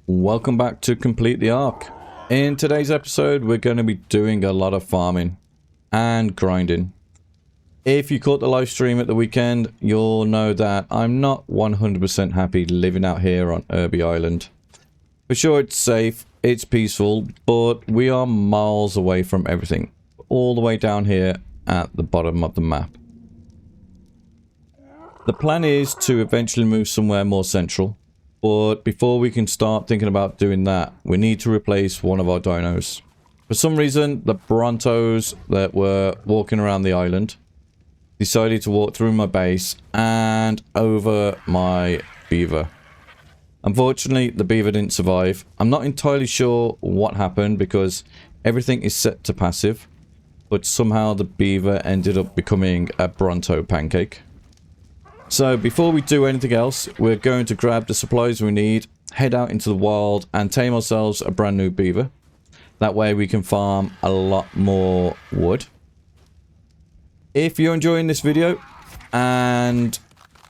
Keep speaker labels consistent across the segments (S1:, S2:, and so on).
S1: Welcome back to Complete the Ark. In today's episode, we're going to be doing a lot of farming and grinding. If you caught the live stream at the weekend, you'll know that I'm not 100% happy living out here on Herbivore Island. For sure, it's safe, it's peaceful, but we are miles away from everything. All the way down here at the bottom of the map. The plan is to eventually move somewhere more central. But before we can start thinking about doing that, we need to replace one of our dinos. For some reason, the Brontos that were walking around the island decided to walk through my base and over my beaver. Unfortunately, the beaver didn't survive. I'm not entirely sure what happened because everything is set to passive, but somehow the beaver ended up becoming a Bronto pancake. So before we do anything else, we're going to grab the supplies we need, head out into the wild and tame ourselves a brand new beaver. That way we can farm a lot more wood. If you're enjoying this video and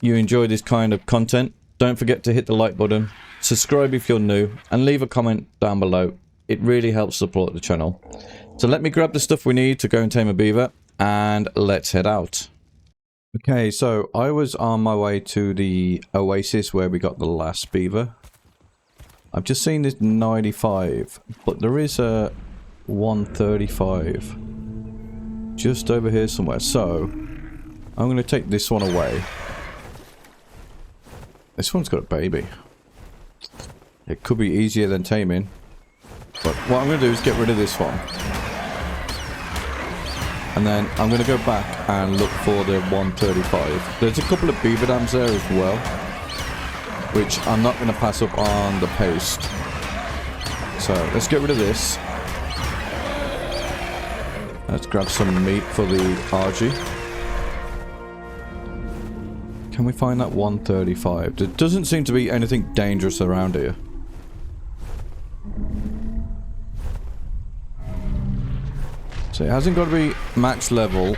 S1: you enjoy this kind of content, don't forget to hit the like button, subscribe if you're new, and leave a comment down below. It really helps support the channel. So let me grab the stuff we need to go and tame a beaver, and let's head out. Okay, so I was on my way to the oasis where we got the last beaver. I've just seen this 95, but there is a 135 just over here somewhere. So I'm going to take this one away. This one's got a baby. It could be easier than taming, but what I'm going to do is get rid of this one. And then I'm going to go back and look for the 135. There's a couple of beaver dams there as well, which I'm not going to pass up on the paste. So let's get rid of this. Let's grab some meat for the RG. Can we find that 135? There doesn't seem to be anything dangerous around here. So it hasn't got to be max level.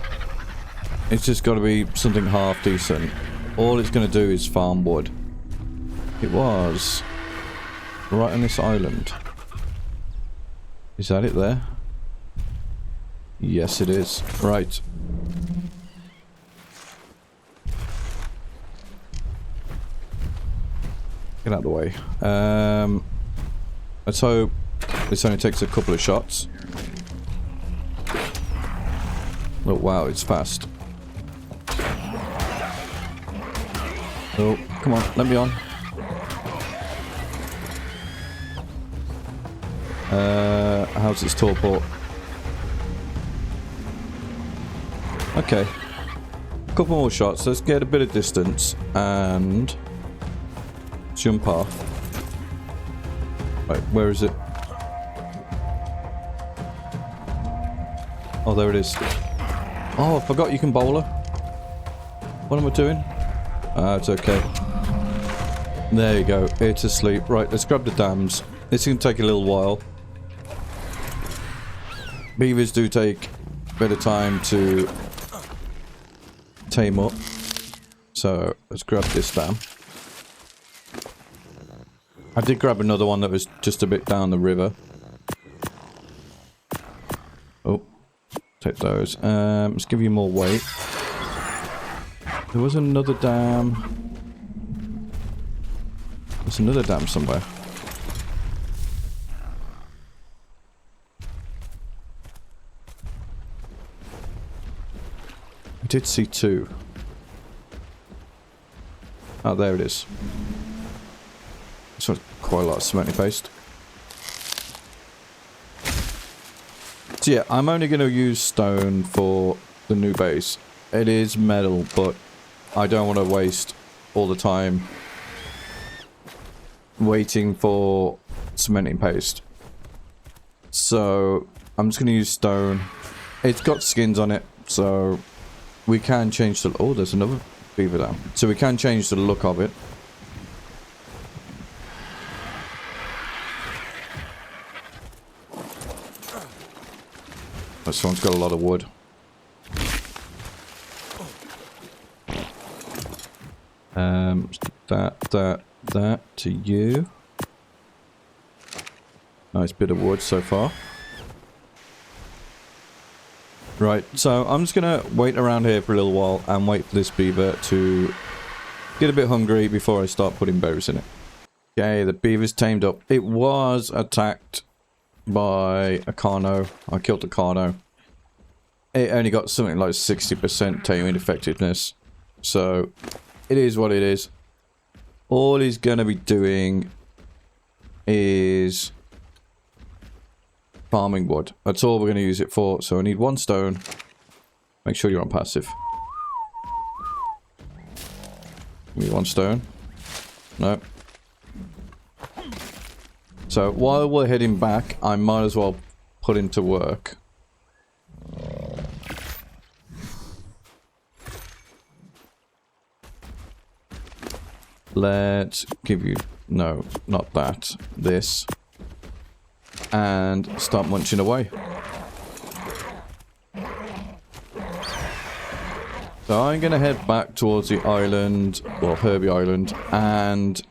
S1: It's just got to be something half decent. All it's going to do is farm wood. It was right on this island. Is that it there? Yes, it is. Right. Get out of the way. Let's hope this only takes a couple of shots. Oh wow, it's fast. Oh, come on, let me on. How's its torport? Okay. A couple more shots, let's get a bit of distance and jump off. Right, where is it? Oh, there it is. Oh, I forgot you can bowl her. What am I doing? It's okay. There you go. It's asleep. Right, let's grab the dams. This can take a little while. Beavers do take a bit of time to tame up. So, let's grab this dam. I did grab another one that was just a bit down the river. Oh. Take those. Let's give you more weight. There was another dam. There's another dam somewhere. I did see two. Oh, there it is. This one's quite a lot of cementing paste. So yeah, I'm only going to use stone for the new base. It is metal, but I don't want to waste all the time waiting for cementing paste. So I'm just going to use stone. It's got skins on it, so we can change the... Oh, there's another beaver dam. So we can change the look of it. This one's got a lot of wood. That to you. Nice bit of wood so far. Right, so I'm just gonna wait around here for a little while and wait for this beaver to get a bit hungry before I start putting berries in it. Okay, the beaver's tamed up. It was attacked by a Carno. I killed a Carno. It only got something like 60% taming effectiveness. So, it is what it is. All he's gonna be doing is farming wood. That's all we're gonna use it for. So I need 1 stone. Make sure you're on passive. Give me 1 stone. No. So while we're heading back, I might as well put him to work. Let's give you... no, not that. This. And start munching away. So I'm going to head back towards the island, well, Herbie Island, and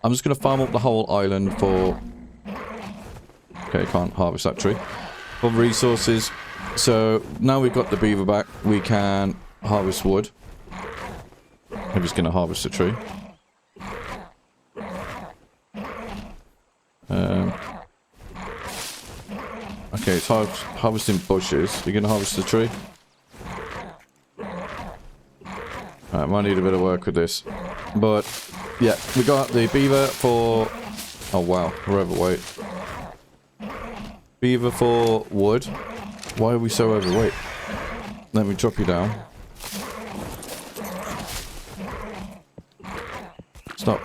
S1: I'm just going to farm up the whole island for... okay, can't harvest that tree. For resources. So now we've got the beaver back, we can harvest wood. I'm just going to harvest the tree. Okay, it's harvesting bushes. You're going to harvest the tree? Alright, might need a bit of work with this. But, yeah, we got the beaver for... oh, wow. We're overweight. Beaver for wood. Why are we so overweight? Let me drop you down. Stop.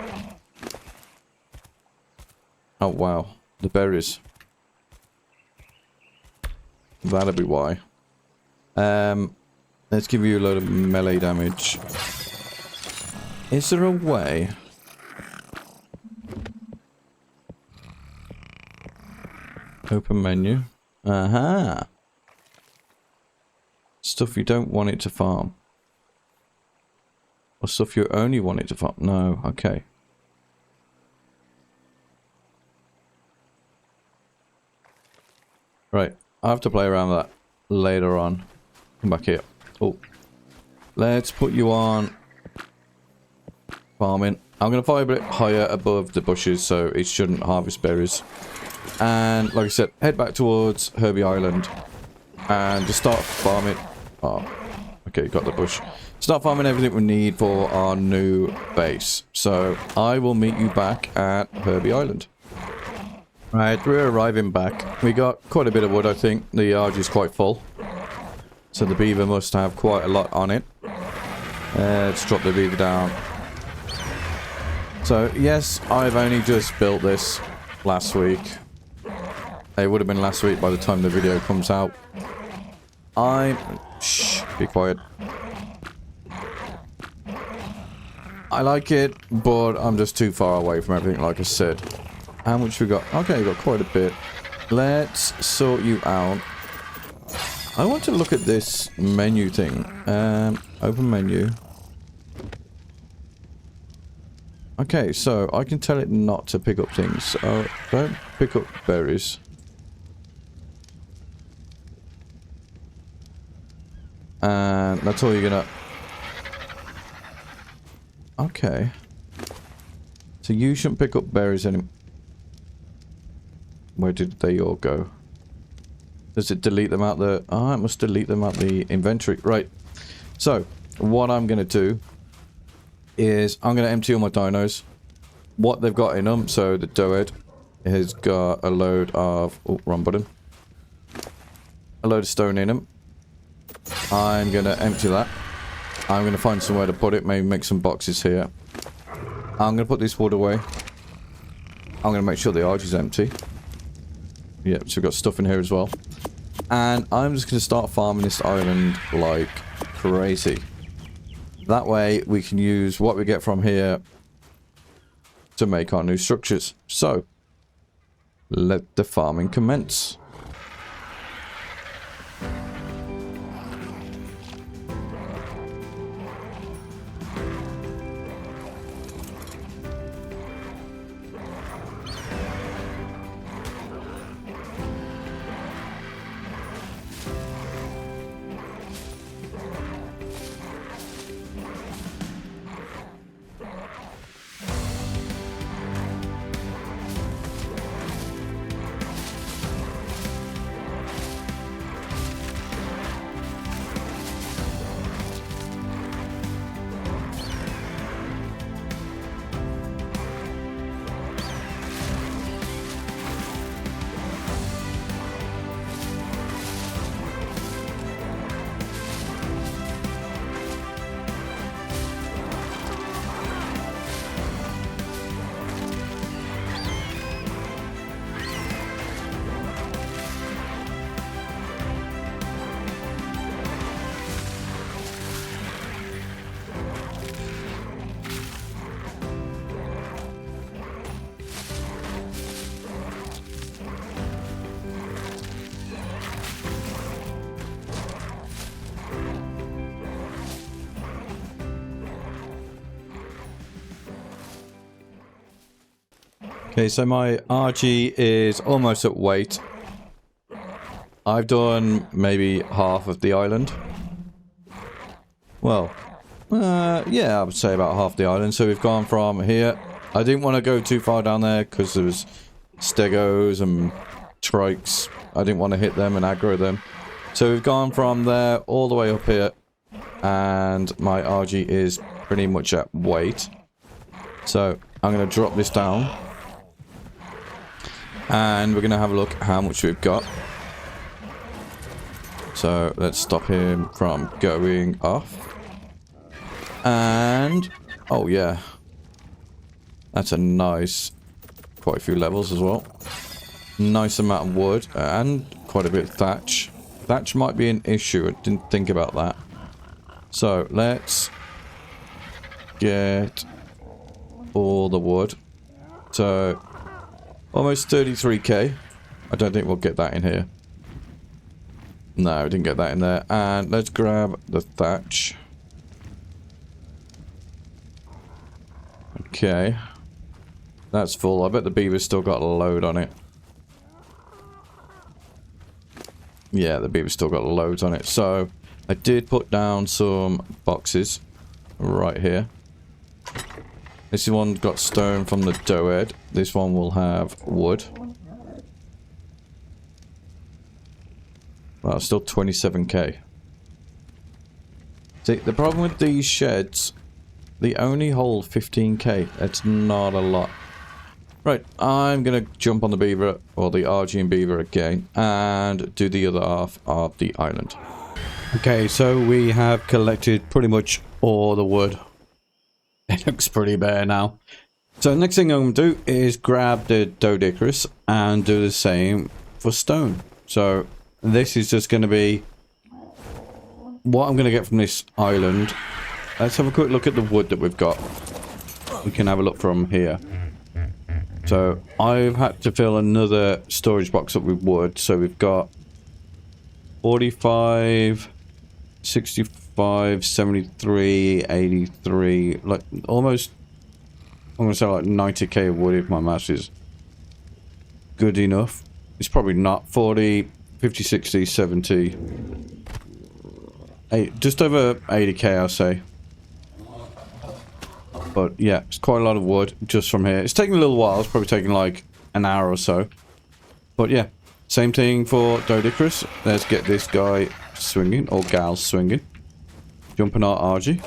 S1: Oh, wow. The berries. That'll be why. Let's give you a load of melee damage. Is there a way? Open menu. Aha! Stuff you don't want it to farm. Or stuff you only want it to farm. No, okay. Right. I have to play around with that later on. Come back here. Oh. Let's put you on farming. I'm going to fly a bit higher above the bushes so it shouldn't harvest berries. And like I said, head back towards Herbie Island. And just start farming. Oh, okay, got the bush. Start farming everything we need for our new base. So I will meet you back at Herbie Island. Right, we're arriving back. We got quite a bit of wood, I think. The yard is quite full. So the beaver must have quite a lot on it. Let's drop the beaver down. So, yes, I've only just built this last week. It would have been last week by the time the video comes out. Shh, be quiet. I like it, but I'm just too far away from everything, like I said. How much we got? Okay, we got quite a bit. Let's sort you out. I want to look at this menu thing. Open menu. Okay, so I can tell it not to pick up things. So don't pick up berries. And that's all you're gonna... okay. So you shouldn't pick up berries anymore. Where did they all go? Does it delete them out the... oh, it must delete them out the inventory. Right. So, what I'm going to do is I'm going to empty all my dinos. What they've got in them. So, the Doed has got a load of... oh, wrong button. A load of stone in them. I'm going to empty that. I'm going to find somewhere to put it. Maybe make some boxes here. I'm going to put this wood away. I'm going to make sure the arch is empty. Yep, so we've got stuff in here as well. And I'm just going to start farming this island like crazy. That way we can use what we get from here to make our new structures. So, let the farming commence. Okay, so my RG is almost at weight. I've done maybe half of the island. Well, yeah, I would say about half the island. So we've gone from here. I didn't want to go too far down there because there was stegos and trikes. I didn't want to hit them and aggro them. So we've gone from there all the way up here. And my RG is pretty much at weight. So I'm going to drop this down. And we're going to have a look at how much we've got. So let's stop him from going off. And, oh yeah. That's a nice, quite a few levels as well. Nice amount of wood and quite a bit of thatch. Thatch might be an issue, I didn't think about that. So let's get all the wood. So almost 33k. I don't think we'll get that in here. No, we didn't get that in there. And let's grab the thatch. Okay. That's full. I bet the beaver's still got a load on it. Yeah, the beaver's still got loads on it. So I did put down some boxes right here. This one got stone from the doehead. This one will have wood. Well, still 27k. See, the problem with these sheds, they only hold 15k. That's not a lot. Right, I'm going to jump on the beaver, or the RG and beaver again, and do the other half of the island. Okay, so we have collected pretty much all the wood. It looks pretty bare now. So the next thing I'm going to do is grab the Doedicurus and do the same for stone. So this is just going to be what I'm going to get from this island. Let's have a quick look at the wood that we've got. We can have a look from here. So I've had to fill another storage box up with wood. So we've got 45, 65, 73, 83, like almost, I'm going to say like 90k of wood if my maths is good enough. It's probably not. 40, 50, 60, 70, just over 80k I'll say. But yeah, it's quite a lot of wood just from here. It's taking a little while. It's probably taking like an hour or so. But yeah, same thing for Doedicurus. Let's get this guy swinging, or gal swinging. Jumping our RG.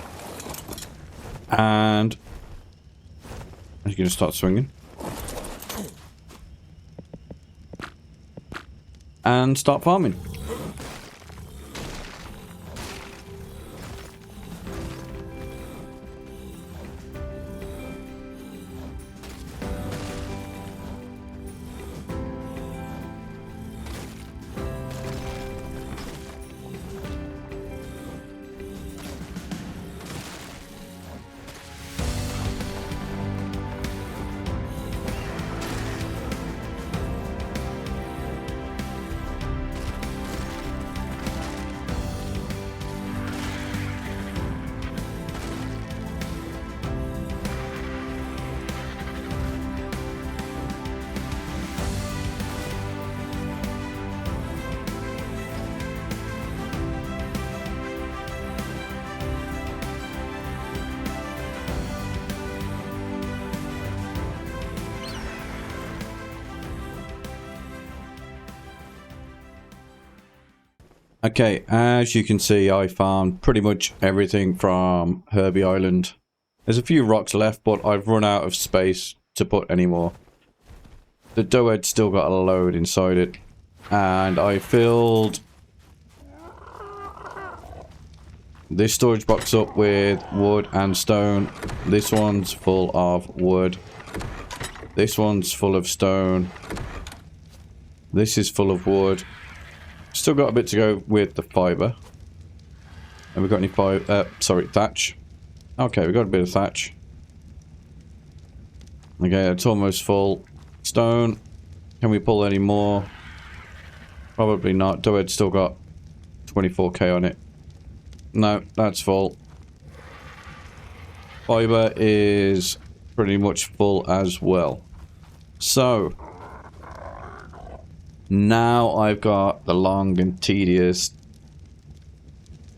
S1: And you're going to start swinging. And start farming. Okay, as you can see, I found pretty much everything from Herbivore Island. There's a few rocks left, but I've run out of space to put any more. The doehead's still got a load inside it. And I filled this storage box up with wood and stone. This one's full of wood. This one's full of stone. This is full of wood. Still got a bit to go with the fiber. Have we got any thatch? Okay, we got a bit of thatch. Okay, it's almost full. Stone. Can we pull any more? Probably not. Doehead's still got 24k on it. No, that's full. Fiber is pretty much full as well. So now I've got the long and tedious,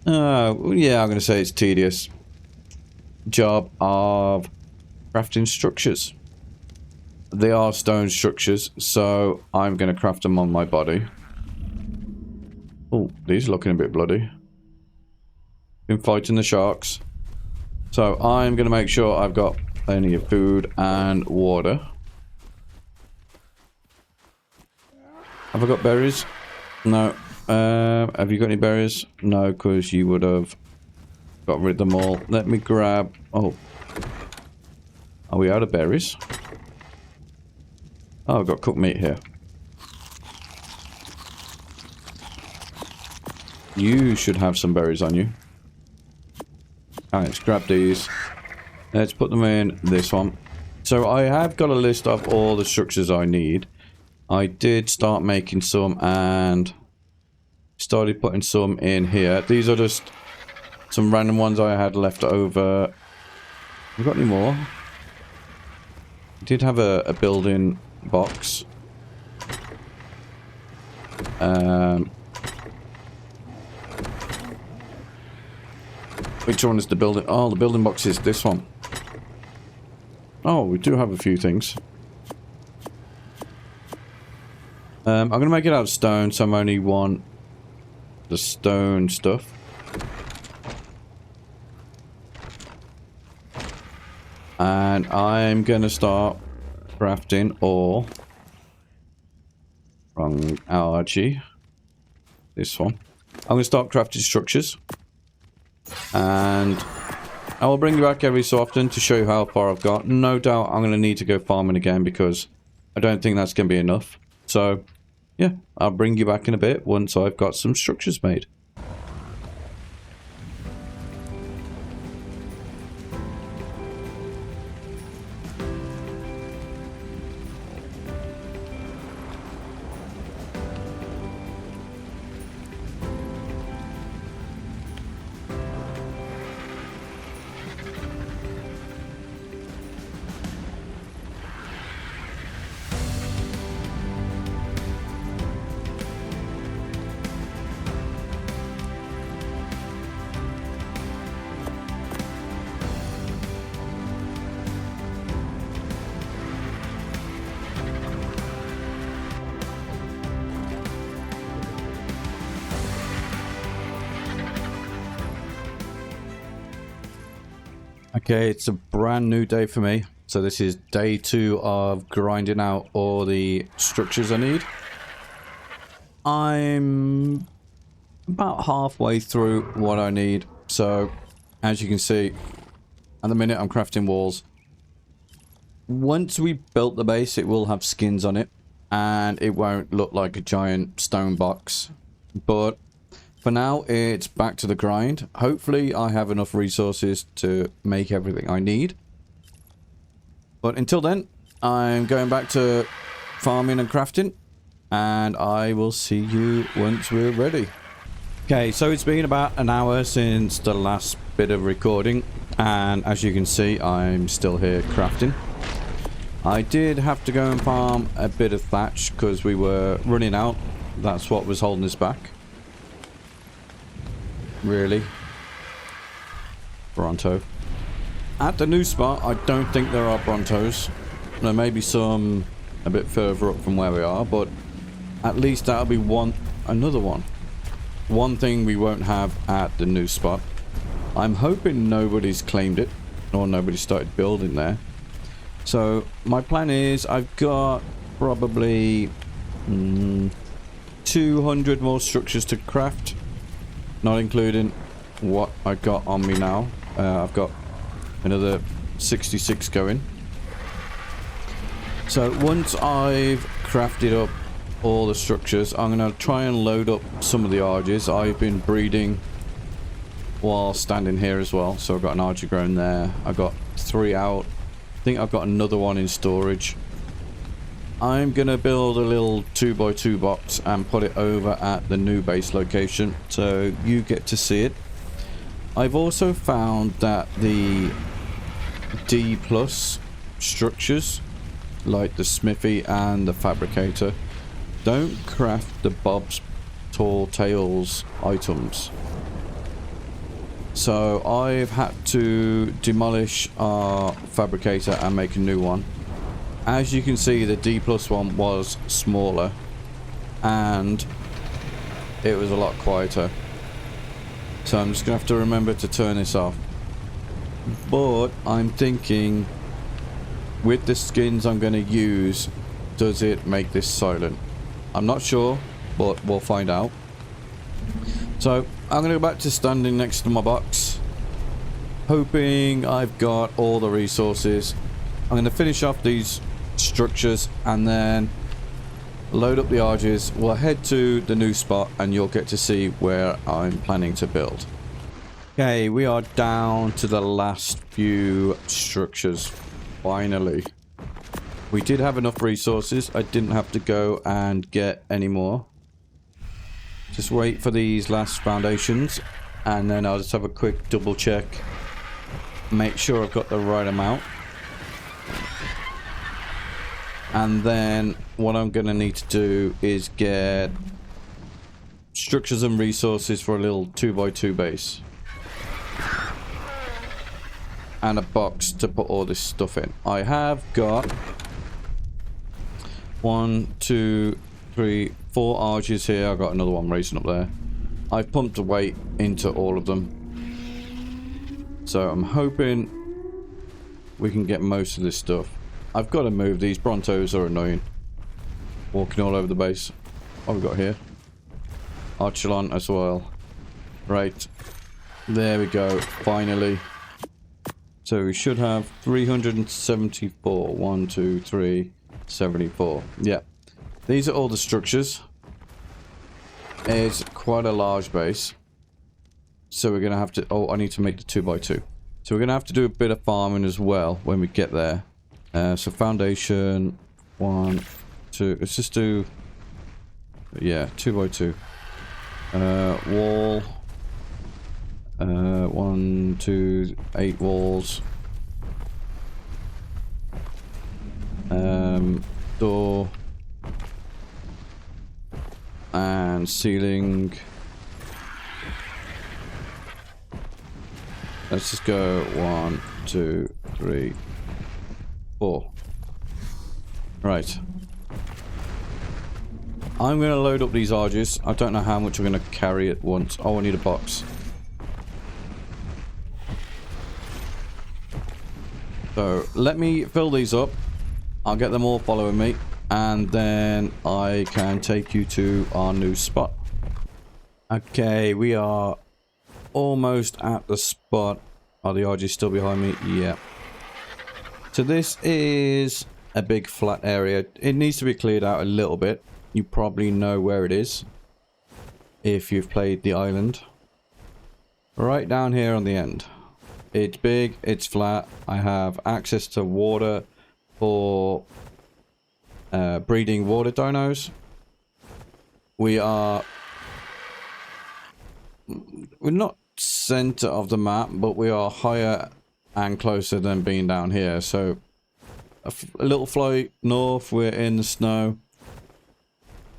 S1: yeah, I'm going to say it's tedious job of crafting structures. They are stone structures, so I'm going to craft them on my body. Oh, these are looking a bit bloody. Been fighting the sharks. So I'm going to make sure I've got plenty of food and water. Have I got berries? No. Have you got any berries? No, because you would have got rid of them all. Let me grab... Oh. Are we out of berries? Oh, I've got cooked meat here. You should have some berries on you. Alright, let's grab these. Let's put them in this one. So I have got a list of all the structures I need. I did start making some and started putting some in here. These are just some random ones I had left over. Have we got any more? I did have a building box. Which one is the building? Oh, the building box is this one. Oh, we do have a few things. I'm going to make it out of stone, so I'm only want the stone stuff. And I'm going to start crafting ore from ARG. This one. I'm going to start crafting structures. And I will bring you back every so often to show you how far I've got. No doubt I'm going to need to go farming again because I don't think that's going to be enough. So, yeah, I'll bring you back in a bit once I've got some structures made. Okay, it's a brand new day for me. So this is day 2 of grinding out all the structures I need. I'm about halfway through what I need. So, as you can see, at the minute I'm crafting walls. Once we built the base, it will have skins on it. And it won't look like a giant stone box. But for now, it's back to the grind. Hopefully, I have enough resources to make everything I need. But until then, I'm going back to farming and crafting. And I will see you once we're ready. Okay, so it's been about an hour since the last bit of recording. And as you can see, I'm still here crafting. I did have to go and farm a bit of thatch because we were running out. That's what was holding us back. Really? Bronto. At the new spot, I don't think there are Brontos. There may be some a bit further up from where we are, but at least that'll be another one. One thing we won't have at the new spot. I'm hoping nobody's claimed it, or nobody started building there. So, my plan is, I've got probably 200 more structures to craft. Not including what I got on me now. I've got another 66 going. So once I've crafted up all the structures, I'm going to try and load up some of the arges. I've been breeding while standing here as well. So I've got an archer grown there. I've got 3 out. I think I've got another one in storage. I'm going to build a little 2x2 box and put it over at the new base location so you get to see it. I've also found that the D+ structures like the smithy and the fabricator, don't craft the Bob's Tall Tales items. So I've had to demolish our fabricator and make a new one. As you can see, the D+ one was smaller and it was a lot quieter. So I'm just gonna have to remember to turn this off. But I'm thinking, with the skins I'm gonna use, does it make this silent? I'm not sure, but we'll find out. So I'm gonna go back to standing next to my box, hoping I've got all the resources. I'm gonna finish off these structures and then load up the arches. We'll head to the new spot and you'll get to see where I'm planning to build. Okay, we are down to the last few structures. Finally. We did have enough resources. I didn't have to go and get any more. Just wait for these last foundations and then I'll just have a quick double check. Make sure I've got the right amount. And then what I'm going to need to do is get structures and resources for a little 2x2 base. And a box to put all this stuff in. I have got 1, 2, 3, 4 arches here. I've got another one raising up there. I've pumped the weight into all of them. So I'm hoping we can get most of this stuff. I've got to move. These Brontos are annoying. Walking all over the base. What have we got here? Archelon as well. Right. There we go. Finally. So we should have 374. 1, 2, 3, 74. Yeah. These are all the structures. It's quite a large base. So we're going to have to... Oh, I need to make the 2x2. So we're going to have to do a bit of farming as well when we get there. So foundation, 1, 2, let's just do, yeah, 2x2. Wall, 1, 2, 8 walls. Door. And ceiling. Let's just go 1, 2, 3, 4. Right. I'm going to load up these arches. I don't know how much I'm going to carry at once. Oh, I need a box. So, let me fill these up. I'll get them all following me. And then I can take you to our new spot. Okay, we are almost at the spot. Are the arches still behind me? Yeah. So this is a big flat area. It needs to be cleared out a little bit. You probably know where it is if you've played the island. Right down here on the end. It's big, it's flat. I have access to water for breeding water dinos. We're not center of the map, but we are higher and closer than being down here. So a little flight north, we're in the snow.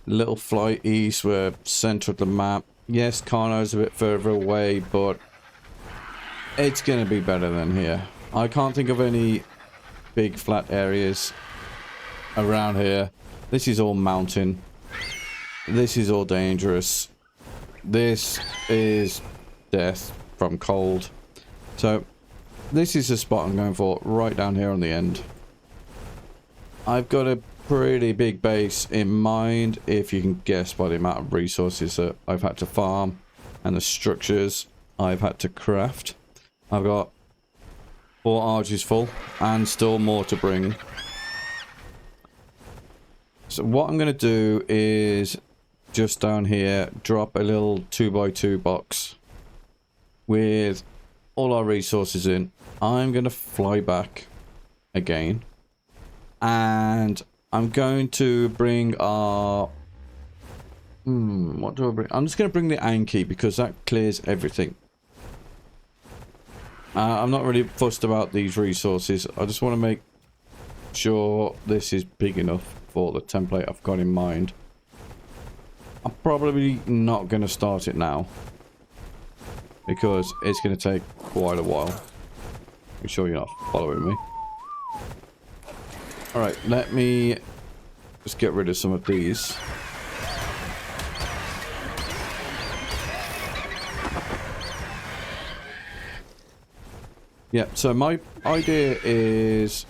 S1: Little flight east, we're center of the map. Yes, Kano's a bit further away, but it's gonna be better than here. I can't think of any big flat areas around here. This is all mountain. This is all dangerous. This is death from cold. So this is the spot I'm going for, right down here on the end. I've got a pretty big base in mind, if you can guess by the amount of resources that I've had to farm and the structures I've had to craft. I've got 4 arches full and still more to bring. So what I'm going to do is just down here drop a little 2x2 box with all our resources in. I'm going to fly back again and I'm going to bring our what do I bring? I'm just going to bring the Anki because that clears everything. I'm not really fussed about these resources. I just want to make sure this is big enough for the template I've got in mind. I'm probably not going to start it now, because it's going to take quite a while. I'm sure you're not following me. Alright, let me just get rid of some of these. Yeah, so my idea is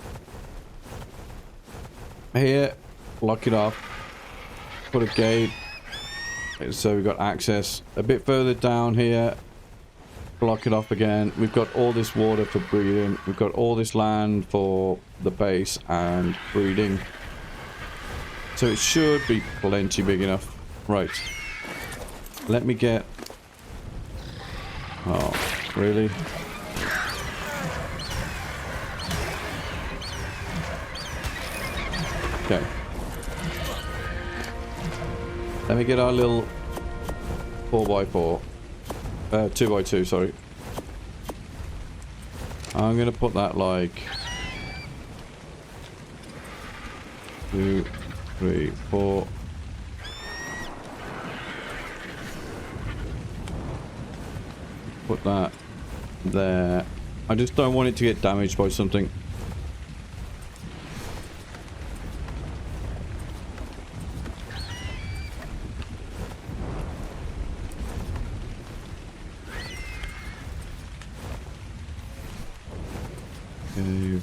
S1: here, lock it off, put a gate, so we've got access. A bit further down here, block it off again. We've got all this water for breeding. We've got all this land for the base and breeding. So it should be plenty big enough. Right. Let me get... Oh, really? Okay. Let me get our little 4x4. 2x2, sorry. I'm gonna put that like 2, 3, 4. Put that there. I just don't want it to get damaged by something. Okay,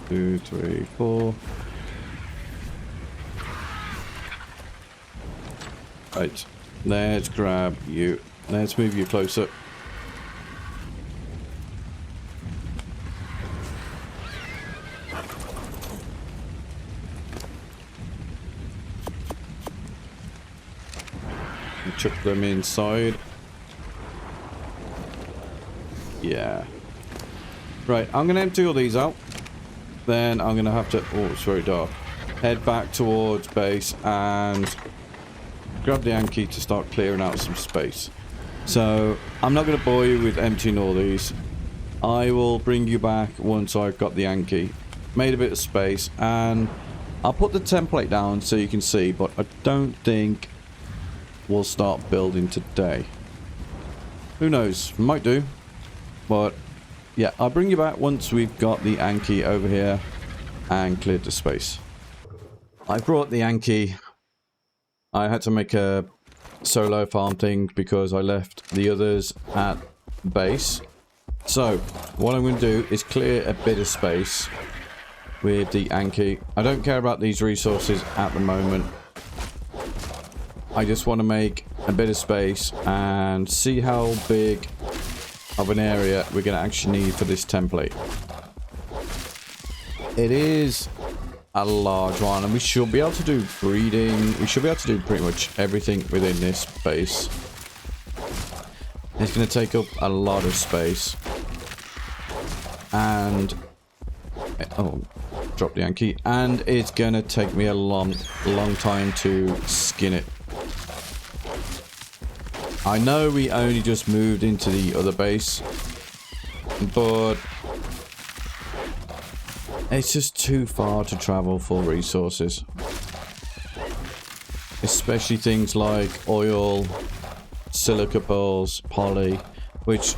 S1: 2, 3, 4. Right, let's grab you. Let's move you closer. Chuck them inside. Yeah. Right, I'm going to empty all these out. Then I'm going to have to... Oh, it's very dark. Head back towards base and grab the Yankee to start clearing out some space. So, I'm not going to bore you with emptying all these. I will bring you back once I've got the Yankee. Made a bit of space, and I'll put the template down so you can see, but I don't think we'll start building today. Who knows? Might do. But yeah, I'll bring you back once we've got the Yankee over here and cleared the space. I brought the Yankee. I had to make a solo farm thing because I left the others at base. So what I'm going to do is clear a bit of space with the Yankee. I don't care about these resources at the moment. I just want to make a bit of space and see how big of an area we're going to actually need for this template. It is a large one, and we should be able to do breeding. We should be able to do pretty much everything within this base. It's going to take up a lot of space. And... oh, drop the Yankee. And it's going to take me a long time to skin it. I know we only just moved into the other base, but it's just too far to travel for resources. Especially things like oil, silica pearls, poly, which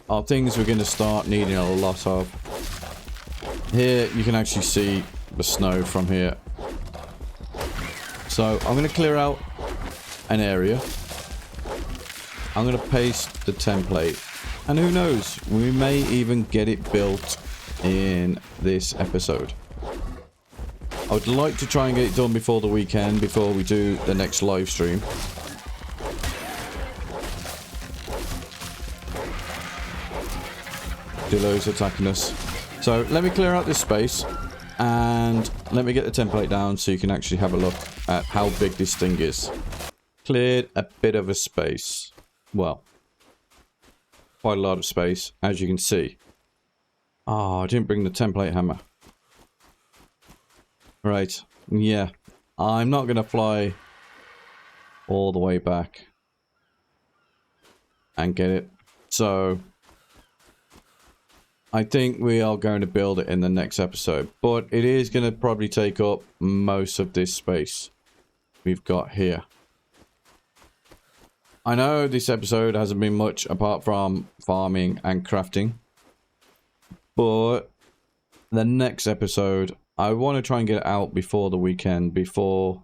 S1: are things we're going to start needing a lot of. Here you can actually see the snow from here. So I'm going to clear out an area. I'm going to paste the template, and who knows, we may even get it built in this episode. I would like to try and get it done before the weekend, before we do the next live stream. Dillo's attacking us. So let me clear out this space and let me get the template down so you can actually have a look at how big this thing is. Cleared a bit of a space. Well, quite a lot of space, as you can see. Oh, I didn't bring the template hammer. Right, yeah. I'm not going to fly all the way back and get it. So, I think we are going to build it in the next episode, but it is going to probably take up most of this space we've got here. I know this episode hasn't been much apart from farming and crafting, but the next episode, I want to try and get it out before the weekend, before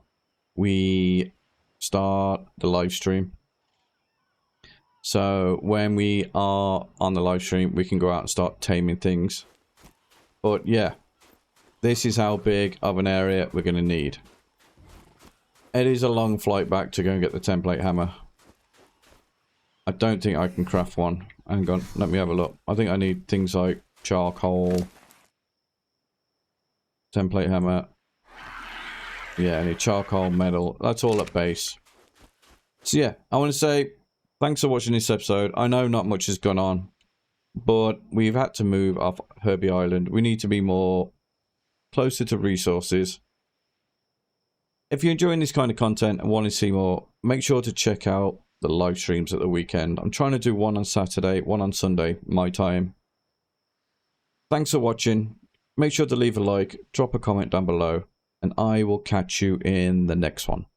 S1: we start the live stream. So when we are on the live stream, we can go out and start taming things. But yeah, this is how big of an area we're going to need. It is a long flight back to go and get the template hammer. I don't think I can craft one. Hang on, let me have a look. I think I need things like charcoal, template hammer. Yeah, I need charcoal, metal. That's all at base. So yeah, I want to say thanks for watching this episode. I know not much has gone on, but we've had to move off Herbivore Island. We need to be more closer to resources. If you're enjoying this kind of content and want to see more, make sure to check out the live streams at the weekend. I'm trying to do one on Saturday, one on Sunday, my time. Thanks for watching. Make sure to leave a like, drop a comment down below, and I will catch you in the next one.